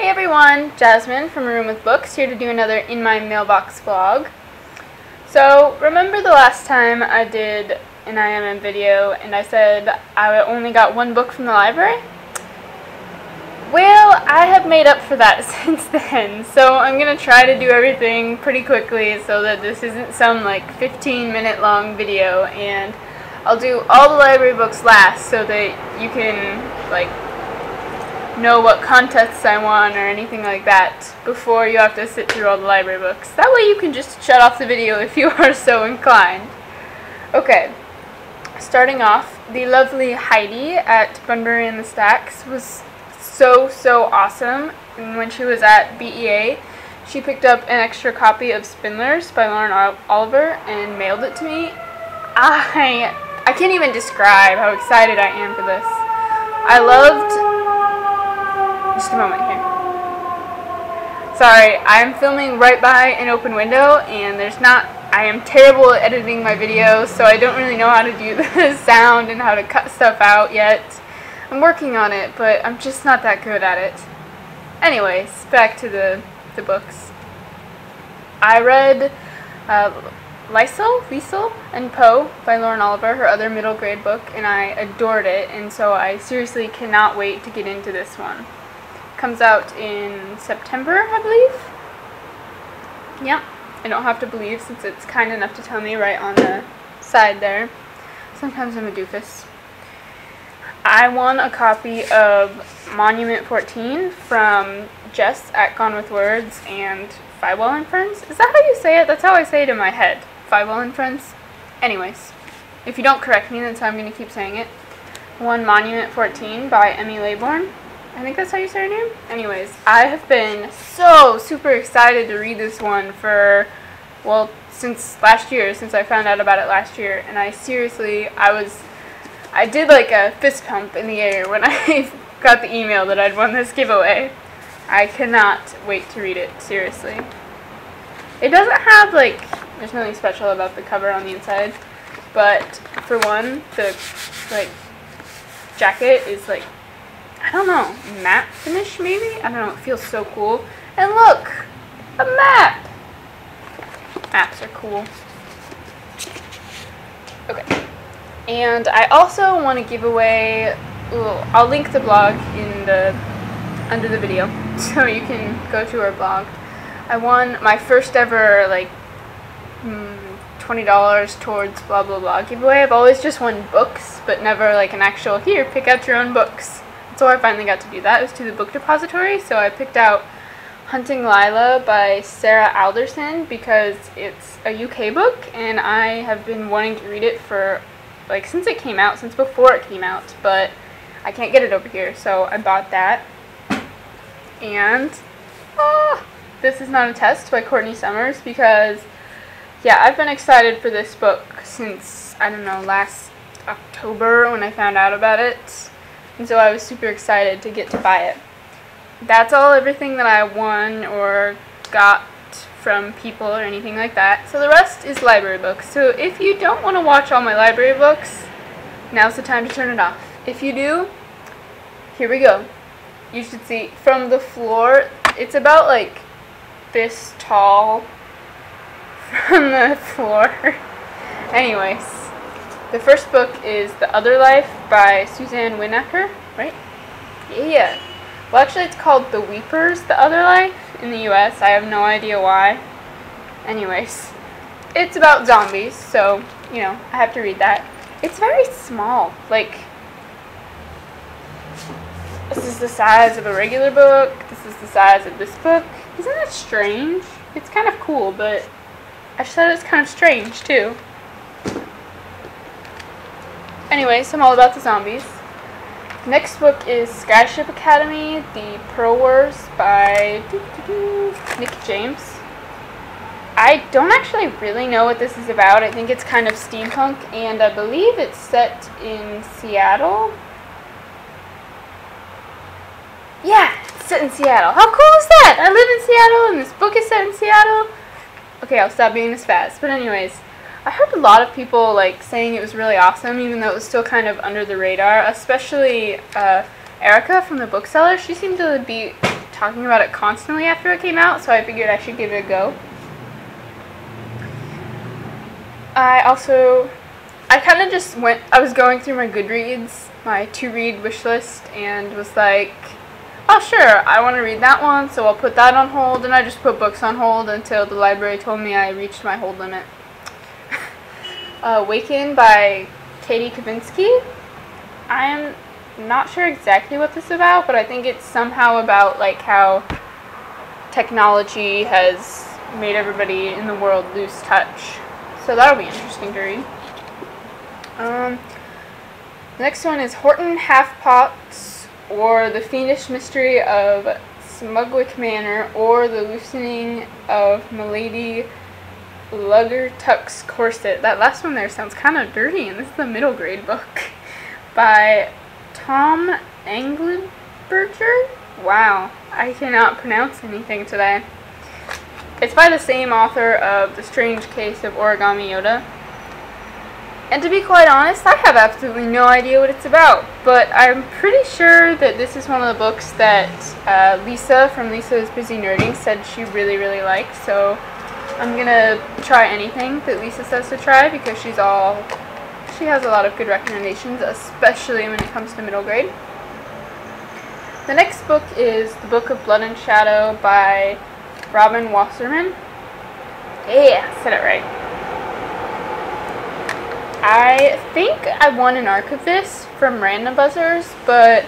Hey everyone, Jasmine from A Room with Books here to do another In My Mailbox vlog. So, remember the last time I did an IMM video and I said I only got one book from the library? Well, I have made up for that since then, so I'm going to try to do everything pretty quickly so that this isn't some like 15-minute long video, and I'll do all the library books last so that you can like know what contests I won or anything like that before you have to sit through all the library books. That way you can just shut off the video if you are so inclined. Okay, starting off, the lovely Heidi at Bunbury and the Stacks was so awesome. And when she was at BEA, she picked up an extra copy of Spindlers by Lauren Oliver and mailed it to me. I can't even describe how excited I am for this. I loved... Just a moment here. Sorry, I'm filming right by an open window and I am terrible at editing my videos, so I don't really know how to do the sound and how to cut stuff out yet. I'm working on it, but I'm just not that good at it. Anyways, back to the books. I read Liesel and Poe by Lauren Oliver, her other middle grade book, and I adored it, and so I seriously cannot wait to get into this one. Comes out in September, I believe. Yep, I don't have to believe since it's kind enough to tell me right on the side there. Sometimes I'm a doofus. I won a copy of Monument 14 from Jess at Gone with Words and Fywell and Friends. Is that how you say it? That's how I say it in my head. Fywell and Friends. Anyways, if you don't correct me, that's how I'm going to keep saying it. Won Monument 14 by Emmy Laybourne. I think that's how you say her name. Anyways, I have been so super excited to read this one for, well, since last year, since I found out about it last year. And I did like a fist pump in the air when I got the email that I'd won this giveaway. I cannot wait to read it, seriously. It doesn't have like, there's nothing special about the cover on the inside, but for one, the like jacket is like, I don't know, matte finish maybe? I don't know, it feels so cool. And look! A map! Maps are cool. Okay. And I also want to give away, I'll link the blog under the video so you can go to our blog. I won my first ever like $20 towards blah blah blah giveaway. I've always just won books, but never like an actual, here, pick out your own books. So I finally got to do that. It was to the book depository, so I picked out Hunting Lila by Sarah Alderson because it's a UK book and I have been wanting to read it for like since it came out, since before it came out, but I can't get it over here, so I bought that. And This Is Not a Test by Courtney Summers because yeah, I've been excited for this book since, I don't know, last October when I found out about it. And so I was super excited to get to buy it. That's everything that I won or got from people or anything like that. So the rest is library books. So if you don't want to watch all my library books, now's the time to turn it off. If you do, here we go. You should see from the floor, it's about like this tall from the floor. Anyways. The first book is The Other Life by Suzanne Winokur, right? Yeah. Well, actually, it's called The Weepers, The Other Life in the US. I have no idea why. Anyways, it's about zombies, so, you know, I have to read that. It's very small. Like, this is the size of a regular book. This is the size of this book. Isn't that strange? It's kind of cool, but I said it's kind of strange, too. Anyways, I'm all about the zombies. Next book is Skyship Academy, The Pearl Wars by Nick James. I don't actually really know what this is about. I think it's kind of steampunk, and I believe it's set in Seattle. Yeah, it's set in Seattle. How cool is that? I live in Seattle, and this book is set in Seattle. Okay, I'll stop being this fast. But anyways, I heard a lot of people like saying it was really awesome, even though it was still kind of under the radar, especially Erica from the bookseller. She seemed to be talking about it constantly after it came out, so I figured I should give it a go. I kind of just I was going through my Goodreads, my to-read wish list, and was like, oh sure, I want to read that one, so I'll put that on hold, and I just put books on hold until the library told me I reached my hold limit. Awaken by Katie Kavinsky. I am not sure exactly what this is about, but I think it's somehow about like how technology has made everybody in the world lose touch. So that'll be interesting to read. The next one is Horton Half-Pots, or The Fiendish Mystery of Smugwick Manor, or The Loosening of Milady Luggertuck's Corset. That last one there sounds kind of dirty, and this is a middle grade book. By Tom Englenberger? Wow, I cannot pronounce anything today. It's by the same author of The Strange Case of Origami Yoda. And to be quite honest, I have absolutely no idea what it's about, but I'm pretty sure that this is one of the books that Lisa from Lisa's Busy Nerding said she really, really liked, so I'm gonna try anything that Lisa says to try because she has a lot of good recommendations, especially when it comes to middle grade. The next book is The Book of Blood and Shadow by Robin Wasserman. Yeah, I said it right. I think I won an arc of this from Random Buzzers, but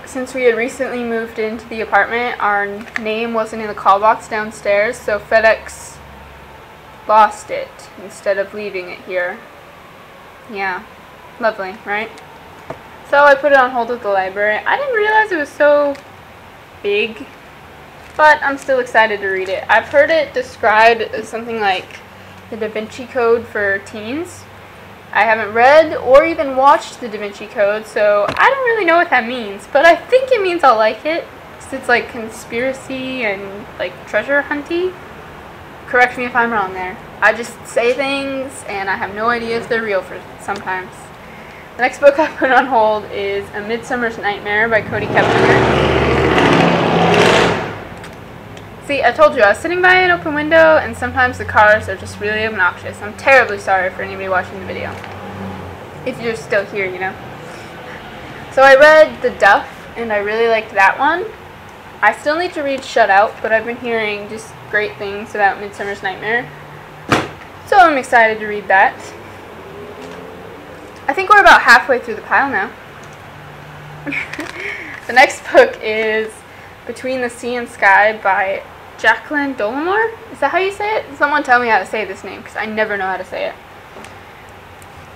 since we had recently moved into the apartment, our name wasn't in the call box downstairs, so FedEx lost it instead of leaving it here. Yeah, lovely, right? So I put it on hold at the library. I didn't realize it was so big, but I'm still excited to read it. I've heard it described as something like the Da Vinci Code for teens. I haven't read or even watched the Da Vinci Code, so I don't really know what that means, but I think it means I'll like it, since it's like conspiracy and like treasure hunty. Correct me if I'm wrong there. I just say things and I have no idea if they're real for sometimes. The next book I put on hold is A Midsummer's Nightmare by Cody Kepner. See, I told you, I was sitting by an open window, and sometimes the cars are just really obnoxious. I'm terribly sorry for anybody watching the video. If you're still here, you know. So I read The Duff, and I really liked that one. I still need to read Shut Out, but I've been hearing just great things about Midsummer's Nightmare. So I'm excited to read that. I think we're about halfway through the pile now. The next book is Between the Sea and Sky by Jacqueline Dollimore? Is that how you say it? Someone tell me how to say this name, because I never know how to say it.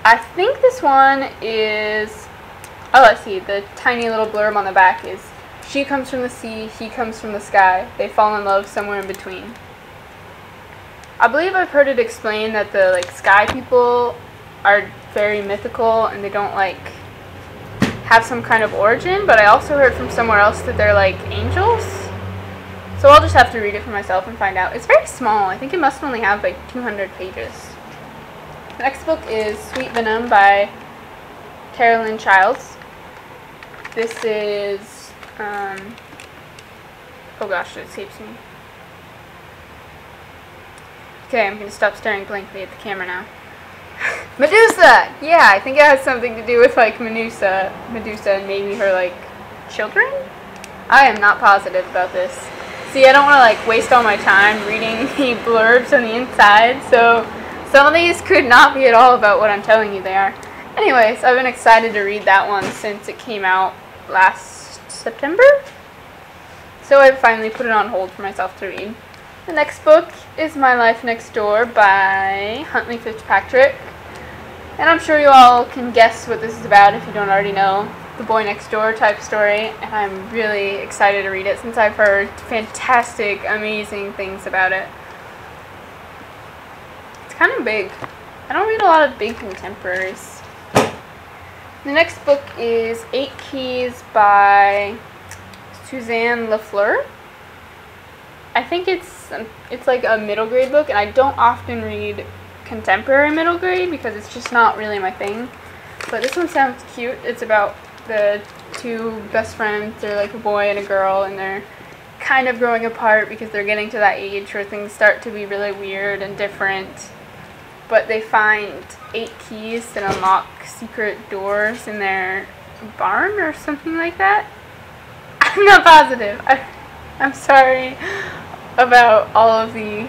I think this one is... Oh, let's see. The tiny little blurb on the back is, she comes from the sea, he comes from the sky. They fall in love somewhere in between. I believe I've heard it explained that the like sky people are very mythical and they don't like have some kind of origin, but I also heard from somewhere else that they're like angels. So I'll just have to read it for myself and find out. It's very small. I think it must only have like 200 pages. The next book is Sweet Venom by Carolyn Childs. This is, oh gosh, it escapes me. Okay, I'm going to stop staring blankly at the camera now. Medusa! Yeah, I think it has something to do with like Medusa and maybe her like children? I am not positive about this. See, I don't want to like waste all my time reading the blurbs on the inside, so some of these could not be at all about what I'm telling you they are. Anyways, I've been excited to read that one since it came out last September. So I finally put it on hold for myself to read. The next book is My Life Next Door by Huntley Fitzpatrick. And I'm sure you all can guess what this is about if you don't already know. The boy next door type story. And I'm really excited to read it since I've heard fantastic, amazing things about it. It's kind of big. I don't read a lot of big contemporaries. The next book is 8 Keys by Suzanne Lafleur. I think it's like a middle grade book, and I don't often read contemporary middle grade because it's just not really my thing. But this one sounds cute. It's about the two best friends. They're like a boy and a girl, and they're kind of growing apart because they're getting to that age where things start to be really weird and different. But they find 8 keys that unlock secret doors in their barn or something like that. I'm not positive. I'm sorry about all of the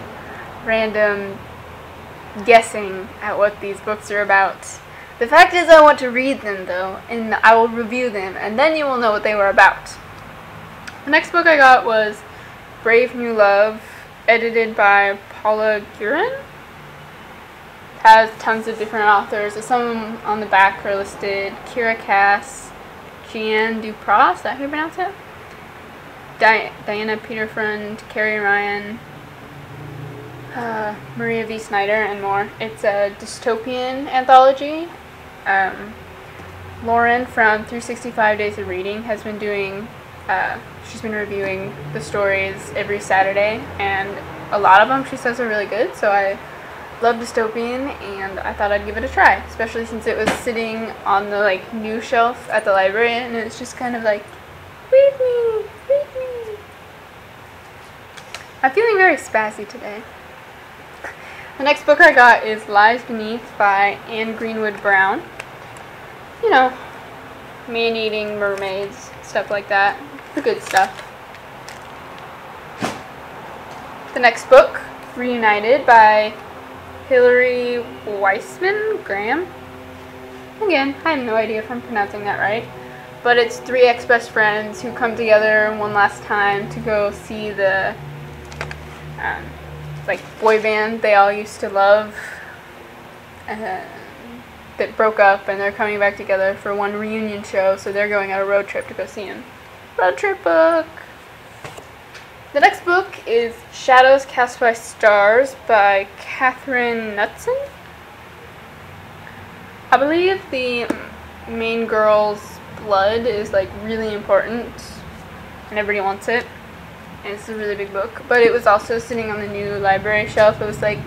random guessing at what these books are about. The fact is I want to read them though, and I will review them, and then you will know what they were about. The next book I got was Brave New Love, edited by Paula Guerin. It has tons of different authors. Some of them on the back are listed: Kira Cass, Jeanne Dupras, is that how you pronounce it? Diana Peterfriend, Carrie Ryan, Maria V. Snyder, and more. It's a dystopian anthology. Lauren from 365 Days of Reading has been doing, she's been reviewing the stories every Saturday, and a lot of them she says are really good, so I love dystopian, and I thought I'd give it a try, especially since it was sitting on the like new shelf at the library, and it's just kind of like, read me, read me. I'm feeling very spazzy today. The next book I got is Lies Beneath by Anne Greenwood Brown. You know, man-eating mermaids, stuff like that. The good stuff. The next book, Reunited by Hilary Weissman Graham. Again, I have no idea if I'm pronouncing that right. But it's 3 ex-best friends who come together one last time to go see the like boy band they all used to love that broke up, and they're coming back together for one reunion show, so they're going on a road trip to go see him. Road trip book! The next book is Shadows Cast by Stars by Catherine Knudsen. I believe the main girl's blood is like really important and everybody wants it. And it's a really big book, but it was also sitting on the new library shelf. It was like,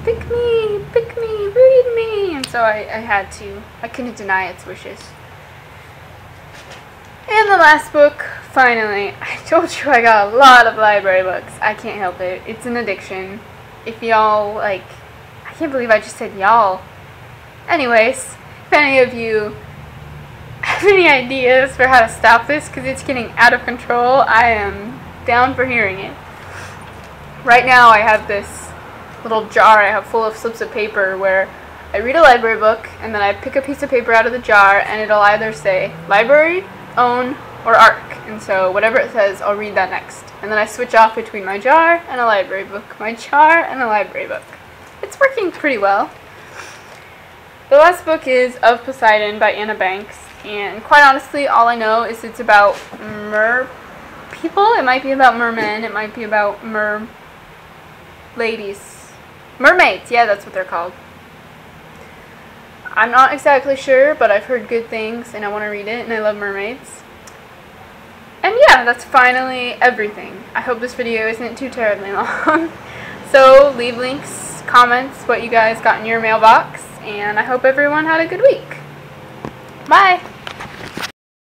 pick me, read me, and so I had to. I couldn't deny its wishes. And the last book, finally. I told you I got a lot of library books. I can't help it. It's an addiction. If y'all, like, I can't believe I just said y'all. Anyways, if any of you have any ideas for how to stop this, because it's getting out of control, I am down for hearing it. Right now I have this little jar I have full of slips of paper where I read a library book and then I pick a piece of paper out of the jar and it'll either say library, own, or ARC, and so whatever it says I'll read that next, and then I switch off between my jar and a library book, my jar and a library book. It's working pretty well. The last book is Of Poseidon by Anna Banks, and quite honestly all I know is it's about people. It might be about mermen, it might be about ladies. Mermaids, yeah, that's what they're called. I'm not exactly sure, but I've heard good things and I want to read it, and I love mermaids. And yeah, that's finally everything. I hope this video isn't too terribly long. So leave links, comments, what you guys got in your mailbox, and I hope everyone had a good week. Bye!